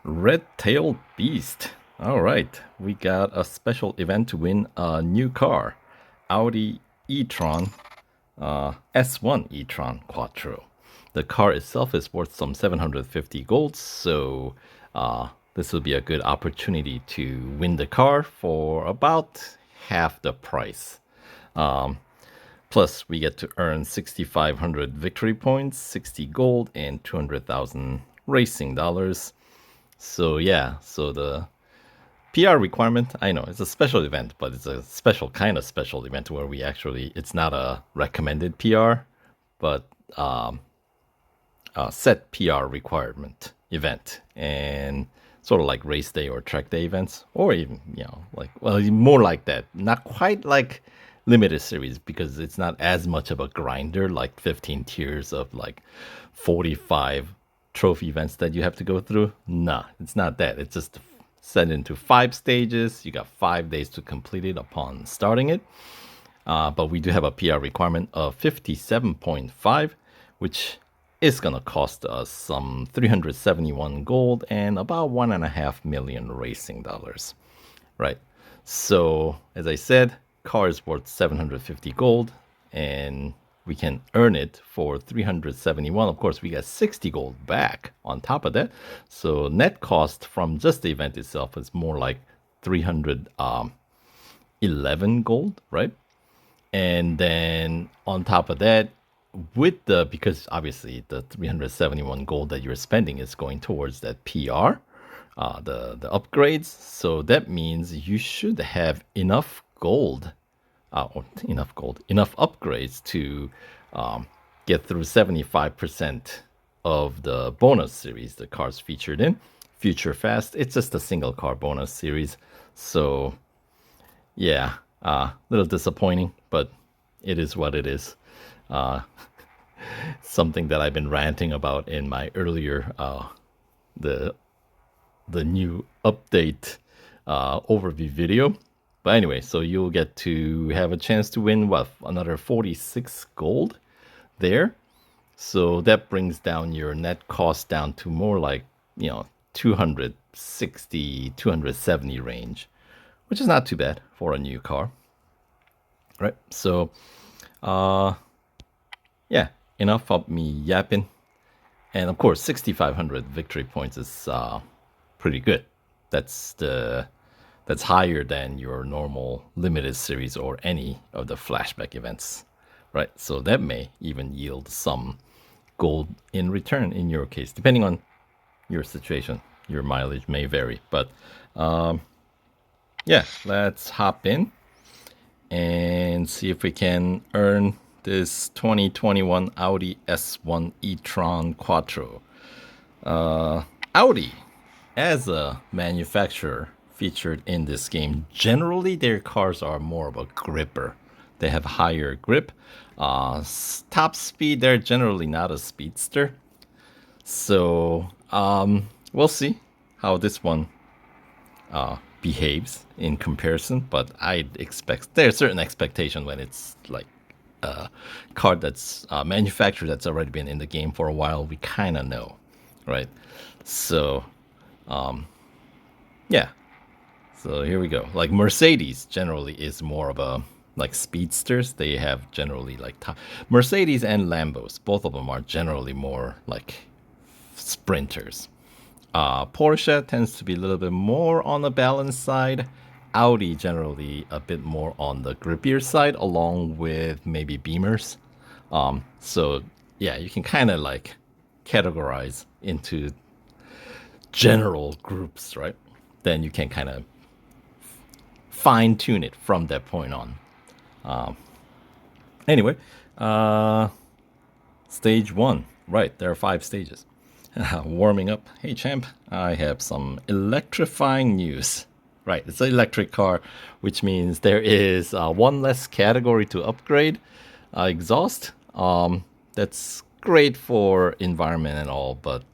Red-tailed beast. All right, we got a special event to win a new car, Audi e-tron, S1 e-tron Quattro. The car itself is worth some 750 gold, so this will be a good opportunity to win the car for about half the price. Um, Plus, we get to earn 6,500 victory points, 60 gold, and 200,000 racing dollars. So yeah, so the PR requirement, I know it's a special event, but it's a special kind of special event where we actually, it's not a recommended PR, but a set PR requirement event, and sort of like race day or track day events, or even, like, well, more like that. Not quite like limited series because it's not as much of a grinder like 15 tiers of like 45 trophy events that you have to go through. Nah, it's not that. It's just set into 5 stages. You got 5 days to complete it upon starting it. But we do have a PR requirement of 57.5, which is going to cost us some 371 gold and about 1.5 million racing dollars. Right. So, as I said, car is worth 750 gold, and we can earn it for 371. Of course, we get 60 gold back on top of that. So net cost from just the event itself is more like 311 gold, right? And then on top of that, because obviously the 371 gold that you're spending is going towards that PR, the upgrades. So that means you should have enough gold, enough upgrades to get through 75% of the bonus series the cars featured in. Future Fast, it's just a single car bonus series. So yeah, a little disappointing, but it is what it is. Uh, Something that I've been ranting about in my earlier the new update overview video. But anyway, so you'll get to have a chance to win another 46 gold there. So that brings down your net cost down to more like 260, 270 range, which is not too bad for a new car, right? So yeah, enough of me yapping. And of course, 6,500 victory points is pretty good. That's higher than your normal limited series or any of the flashback events, right? So that may even yield some gold in return in your case, depending on your situation. Your mileage may vary, but yeah, let's hop in and see if we can earn this 2021 Audi S1 e-tron Quattro. Audi, as a manufacturer featured in this game, generally their cars are more of a gripper. They have higher grip. Top speed, they're generally not a speedster. So we'll see how this one behaves in comparison. But I'd expect there's certain expectation when it's like a car that's manufactured that's already been in the game for a while. We kind of know, right? So yeah. So here we go. Like Mercedes generally is more of a like speedsters. They have generally like Mercedes and Lambos. Both of them are generally more like sprinters. Porsche tends to be a little bit more on the balanced side. Audi generally a bit more on the grippier side, along with maybe Beamers. So yeah, you can kind of like categorize into general groups, right? Then you can kind of fine tune it from that point on. Anyway, stage one. Right, there are 5 stages. Warming up. Hey, champ, I have some electrifying news. Right, it's an electric car, which means there is one less category to upgrade. Exhaust. That's great for environment and all, but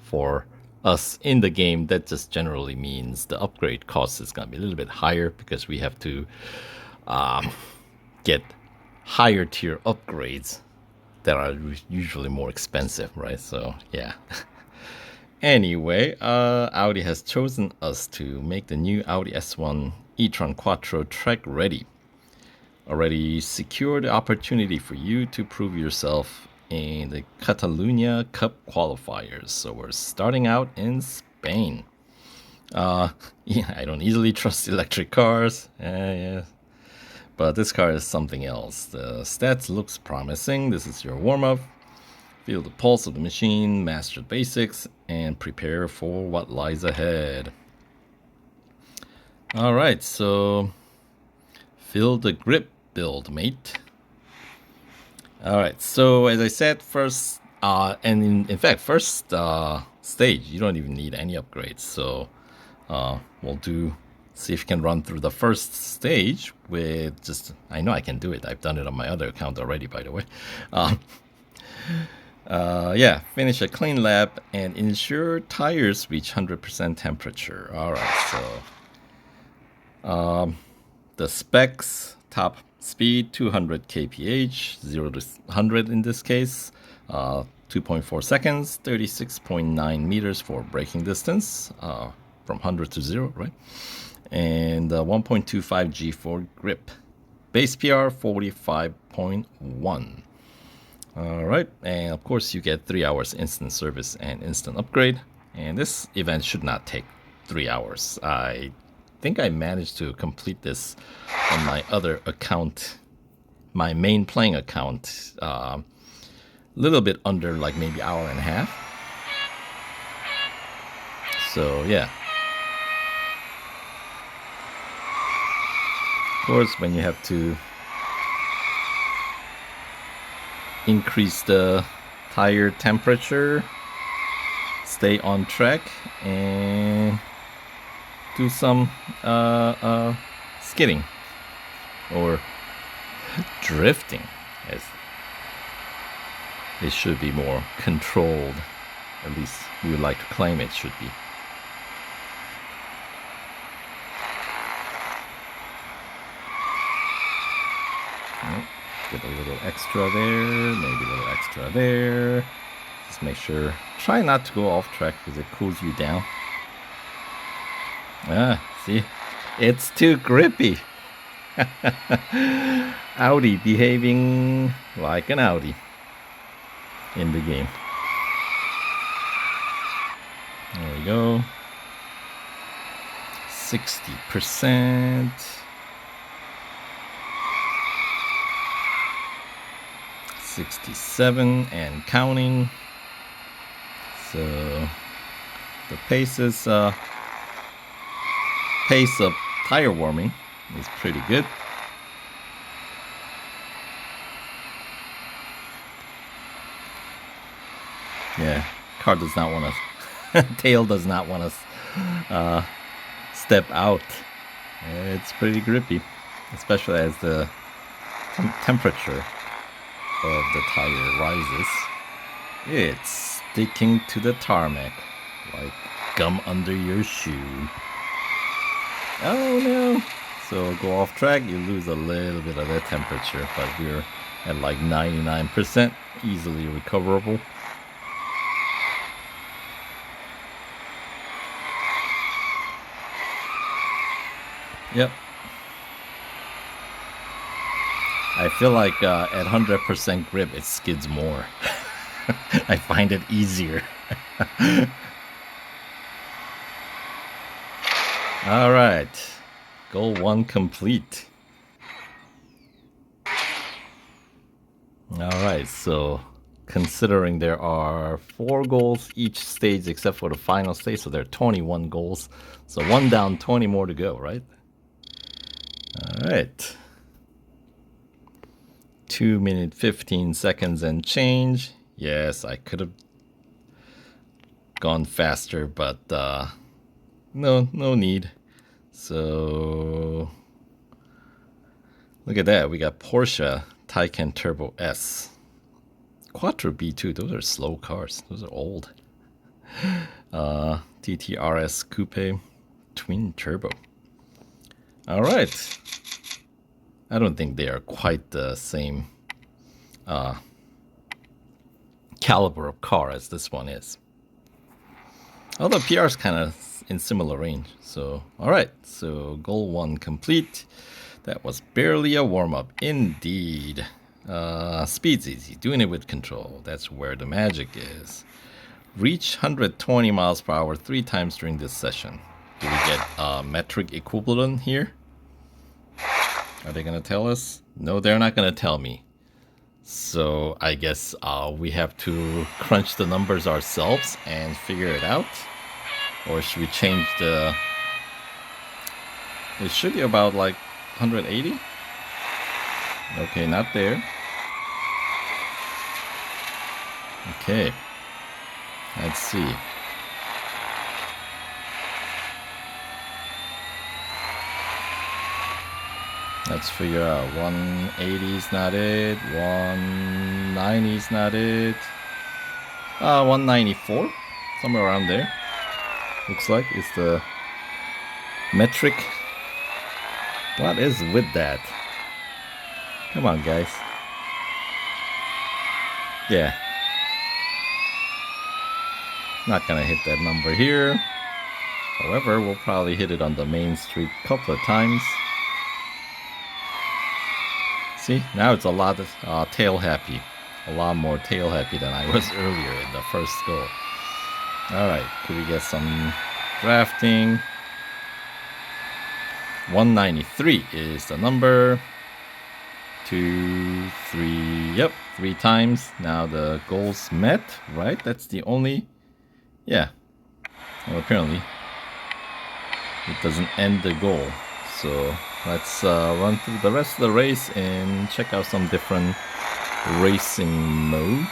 for us in the game, that just generally means the upgrade cost is going to be a little bit higher because we have to get higher tier upgrades that are usually more expensive, right? So yeah. Anyway, Audi has chosen us to make the new Audi S1 e-tron Quattro track ready. Already secured the opportunity for you to prove yourself in the Catalunya Cup qualifiers. So we're starting out in Spain. Yeah, I don't easily trust electric cars. Yeah. But this car is something else. The stats looks promising. This is your warm-up. Feel the pulse of the machine, master the basics, and prepare for what lies ahead. Alright, so feel the grip build, mate. Alright, so as I said, first, and in fact, first stage, you don't even need any upgrades. So we'll see if you can run through the first stage with just, I know I can do it. I've done it on my other account already, by the way. Yeah, finish a clean lap and ensure tires reach 100% temperature. Alright, so the specs, top speed 200 kph, 0 to 100 in this case, 2.4 seconds, 36.9 meters for braking distance, from 100 to 0, right? And 1.25 G for grip. Base PR 45.1. Alright, and of course you get 3 hours instant service and instant upgrade. And this event should not take 3 hours. I think I managed to complete this on my other account, my main playing account, a little bit under like maybe hour and a half. So yeah. Of course, when you have to increase the tire temperature, stay on track, and do some skidding or drifting, as it should be more controlled. At least we would like to claim it should be. Get a little extra there, maybe a little extra there. Just make sure, try not to go off track because it cools you down. See, it's too grippy. Audi behaving like an Audi in the game. There we go. 60%. 67 and counting. So the pace of tire warming is pretty good. Yeah, car does not want to tail does not want to step out. It's pretty grippy, especially as the temperature of the tire rises. It's sticking to the tarmac like gum under your shoe. Oh no! So go off track, you lose a little bit of that temperature, but we're at like 99%, easily recoverable. Yep. I feel like at 100% grip, it skids more. I find it easier. All right, goal 1 complete. All right, so considering there are 4 goals each stage except for the final stage, so there are 21 goals. So 1 down, 20 more to go, right? All right. 2 minutes 15 seconds and change. Yes, I could have gone faster, but no need. So look at that. We got Porsche Taycan Turbo S, Quattro B2. Those are slow cars. Those are old. TTRS Coupe Twin Turbo. All right. I don't think they are quite the same caliber of car as this one is. Although PR is kind of in similar range. So, alright. So, goal 1 complete. That was barely a warm-up. Indeed. Speed's easy. Doing it with control. That's where the magic is. Reach 120 miles per hour 3 times during this session. Do we get a metric equivalent here? Are they going to tell us? No, they're not going to tell me. So I guess we have to crunch the numbers ourselves and figure it out. Or should we change the... It should be about like 180? Okay, not there. Okay. Let's see. Let's figure out. 180 is not it. 190 is not it. 194? Somewhere around there. Looks like it's the metric. What is with that? Come on, guys. Yeah. Not gonna hit that number here. However, we'll probably hit it on the main street a couple of times. See, now it's a lot of tail happy. A lot more tail happy than I was earlier in the first goal. Alright, could we get some drafting? 193 is the number. 2, 3, yep, 3 times. Now the goal's met, right? That's the only... Yeah. Well, apparently it doesn't end the goal. So let's run through the rest of the race and check out some different racing modes.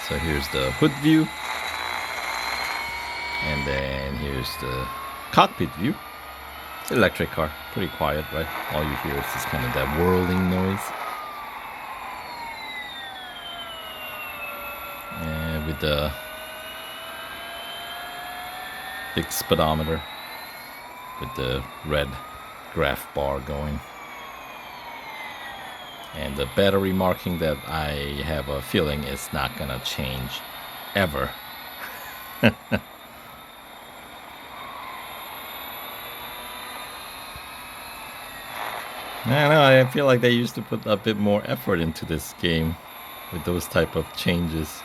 So here's the hood view. And then here's the cockpit view. It's an electric car. Pretty quiet, right? All you hear is just kind of that whirling noise. And with the big speedometer with the red graph bar going. And the battery marking that I have a feeling is not gonna change ever. I don't know, I feel like they used to put a bit more effort into this game with those type of changes.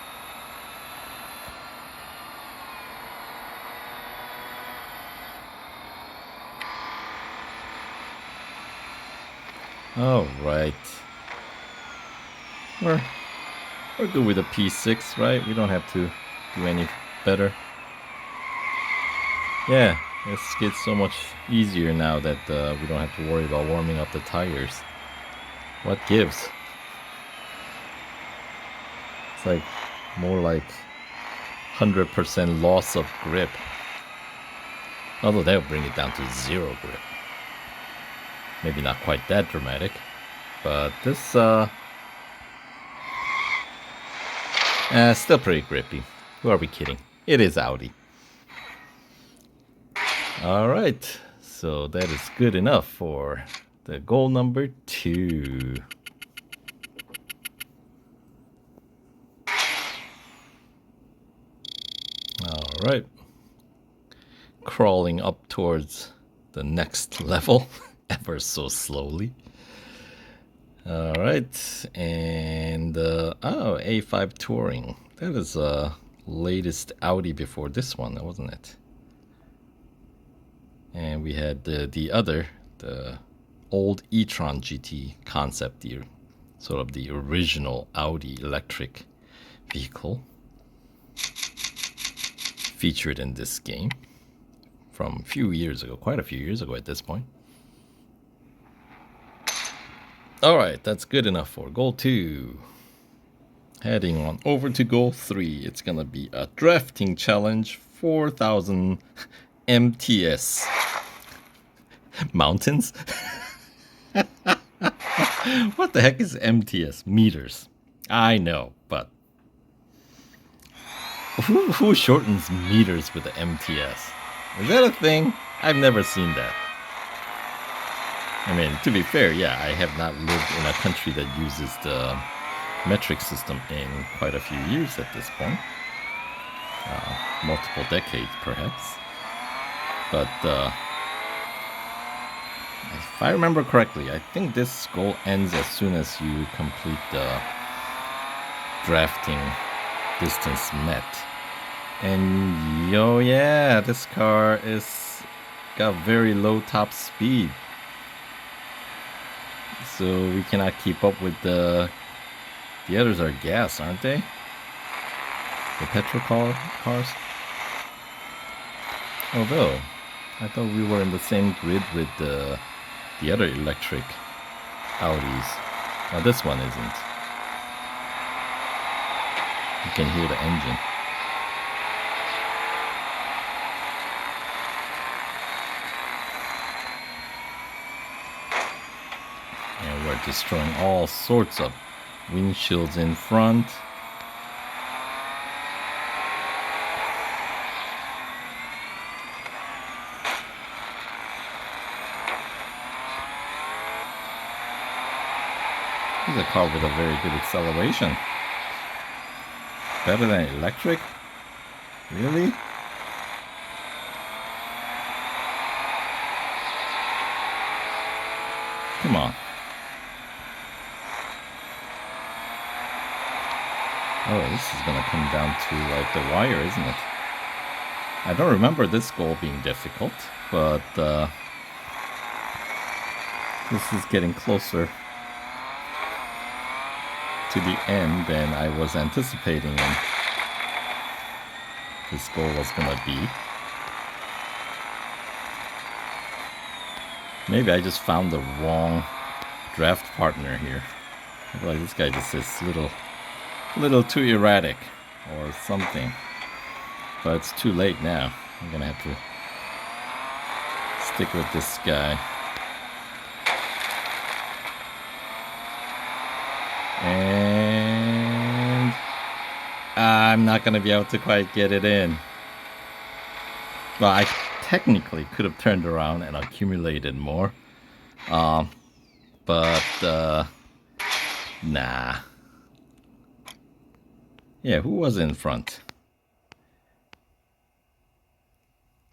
Alright. We're good with a P6, right? We don't have to do any better. Yeah, this gets so much easier now that we don't have to worry about warming up the tires. What gives? It's like more like 100% loss of grip. Although that would bring it down to 0 grip. Maybe not quite that dramatic, but this still pretty grippy. Who are we kidding? It is Audi. Alright, so that is good enough for the goal number 2. Alright, crawling up towards the next level. Ever so slowly. Alright, and A5 Touring. That is latest Audi before this one, wasn't it? And we had the old e-tron GT concept, the sort of the original Audi electric vehicle featured in this game from a few years ago, quite a few years ago at this point. Alright, that's good enough for goal 2. Heading on over to goal 3. It's gonna be a drafting challenge, 4,000 MTS. Mountains? What the heck is MTS? Meters. I know, but who shortens meters with the MTS? Is that a thing? I've never seen that. I mean, to be fair, yeah, I have not lived in a country that uses the metric system in quite a few years at this point. Multiple decades, perhaps. But if I remember correctly, I think this goal ends as soon as you complete the drafting distance met. And yeah, this car is got very low top speed. So we cannot keep up with the others are gas, aren't they? The petrol cars. Although, I thought we were in the same grid with the other electric Audis. Now this one isn't. You can hear the engine. And we're destroying all sorts of windshields in front. This is a car with a very good acceleration. Better than electric? Really? Come on. Oh, this is gonna come down to like the wire, isn't it? I don't remember this goal being difficult, but this is getting closer to the end than I was anticipating when this goal was gonna be. Maybe I just found the wrong draft partner here. I feel like this guy just is little too erratic or something. But it's too late now. I'm gonna have to stick with this guy. And I'm not gonna be able to quite get it in. Well, I technically could have turned around and accumulated more. But nah. Yeah, who was in front?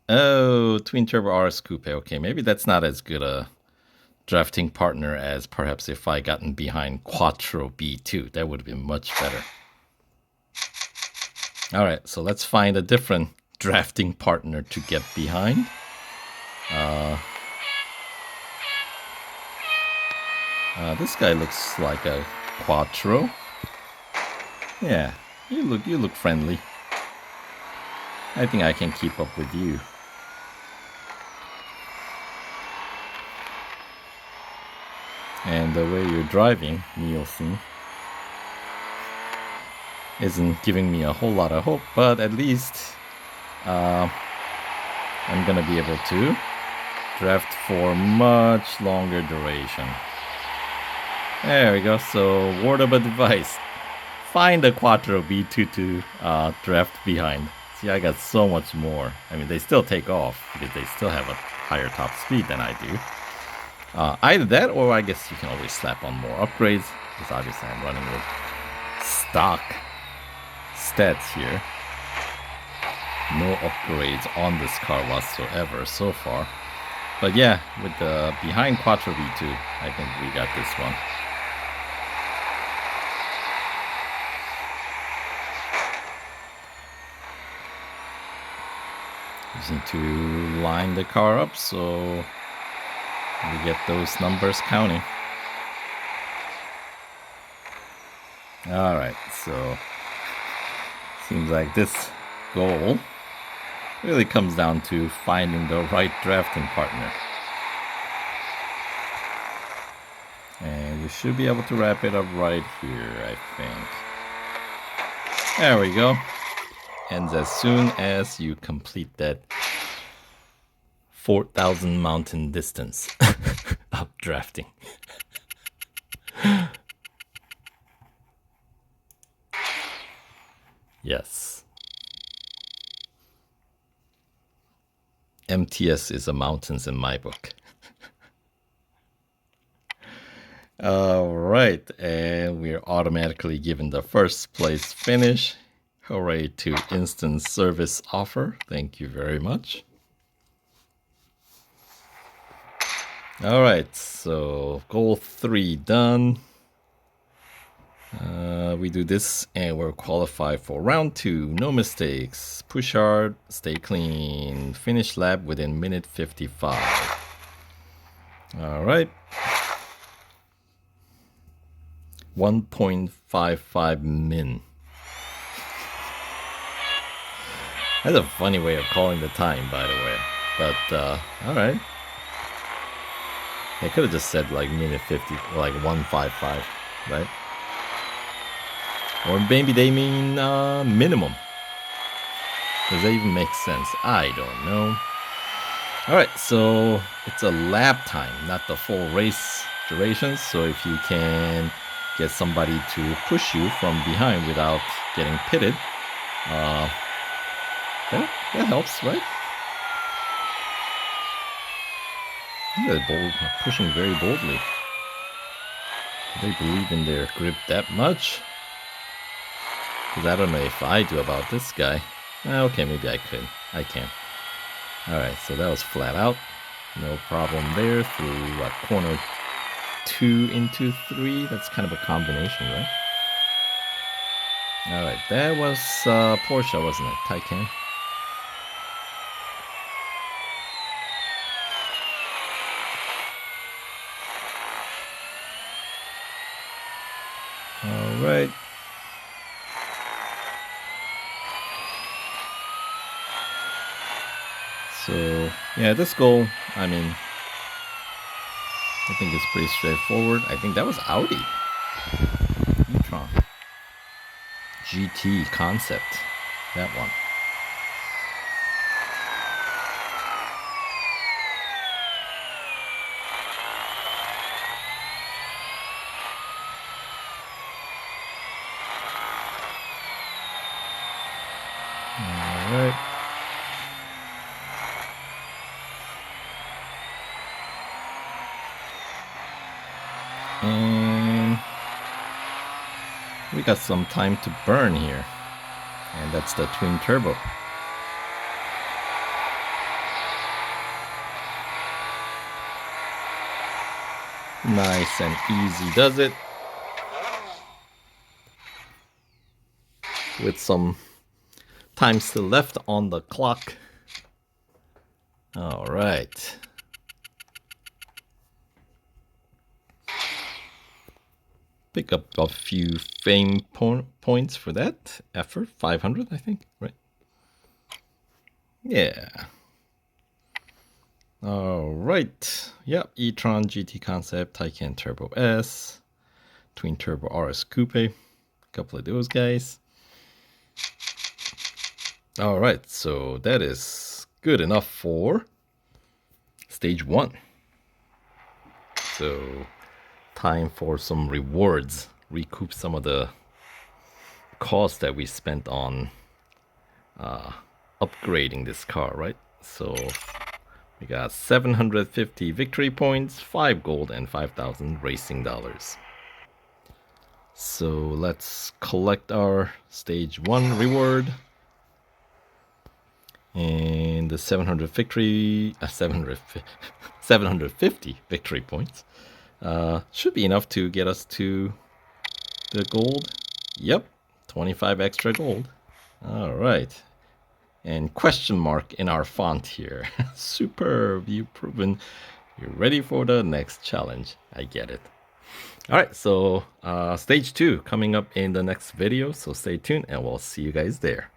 Oh, twin turbo RS coupe. Okay, maybe that's not as good a drafting partner as perhaps if I gotten behind Quattro B2. That would have been much better. All right, so let's find a different drafting partner to get behind. This guy looks like a Quattro. Yeah, you look friendly. I think I can keep up with you. And the way you're driving, Nielsen, isn't giving me a whole lot of hope, but at least I'm gonna be able to draft for much longer duration. There we go. So, word of advice: find a Quattro B2 to draft behind. See, I got so much more. I mean, they still take off because they still have a higher top speed than I do. Either that, or I guess you can always slap on more upgrades, because obviously I'm running with stock stats here. No upgrades on this car whatsoever so far. But yeah, with the behind Quattro V2, I think we got this one. Just need to line the car up so we get those numbers counting. Alright, so seems like this goal really comes down to finding the right drafting partner. And we should be able to wrap it up right here, I think. There we go. Ends as soon as you complete that 4,000 mountain distance of drafting. Yes. MTS is a mountains in my book. All right, and we're automatically given the first place finish. Hooray to instant service offer. Thank you very much. All right, so goal 3 done. We do this and we're qualified for round 2. No mistakes. Push hard, stay clean. Finish lap within minute 55. All right. 1.55 min. That's a funny way of calling the time, by the way. But, alright. They could have just said like minute 50, like 155, right? Or maybe they mean minimum. Does that even make sense? I don't know. Alright, so it's a lap time, not the full race duration. So if you can get somebody to push you from behind without getting pitted, that helps, right? They're bold, pushing very boldly. Do they believe in their grip that much? Because I don't know if I do about this guy. Okay, maybe I could. I can. Alright, so that was flat out. No problem there through what, corner 2 into 3. That's kind of a combination, right? Alright, that was Porsche, wasn't it? Taycan. Alright. So, yeah, this goal, I mean, I think it's pretty straightforward. I think that was Audi. e-tron. GT concept. That one. Alright. And we got some time to burn here. And that's the twin turbo. Nice and easy does it. With some time still left on the clock. All right. Pick up a few fame points for that effort. 500, I think, right? Yeah. All right. Yep. e-tron GT concept, Taycan Turbo S, twin turbo RS Coupe. A couple of those guys. All right. So that is good enough for stage 1. So time for some rewards. Recoup some of the cost that we spent on upgrading this car, right? So we got 750 victory points, 5 gold, and 5,000 racing dollars. So let's collect our stage 1 reward. And the 750 victory points should be enough to get us to the gold. Yep, 25 extra gold. All right. And question mark in our font here. Superb, you've proven you're ready for the next challenge. I get it. All right, so stage 2 coming up in the next video. So stay tuned and we'll see you guys there.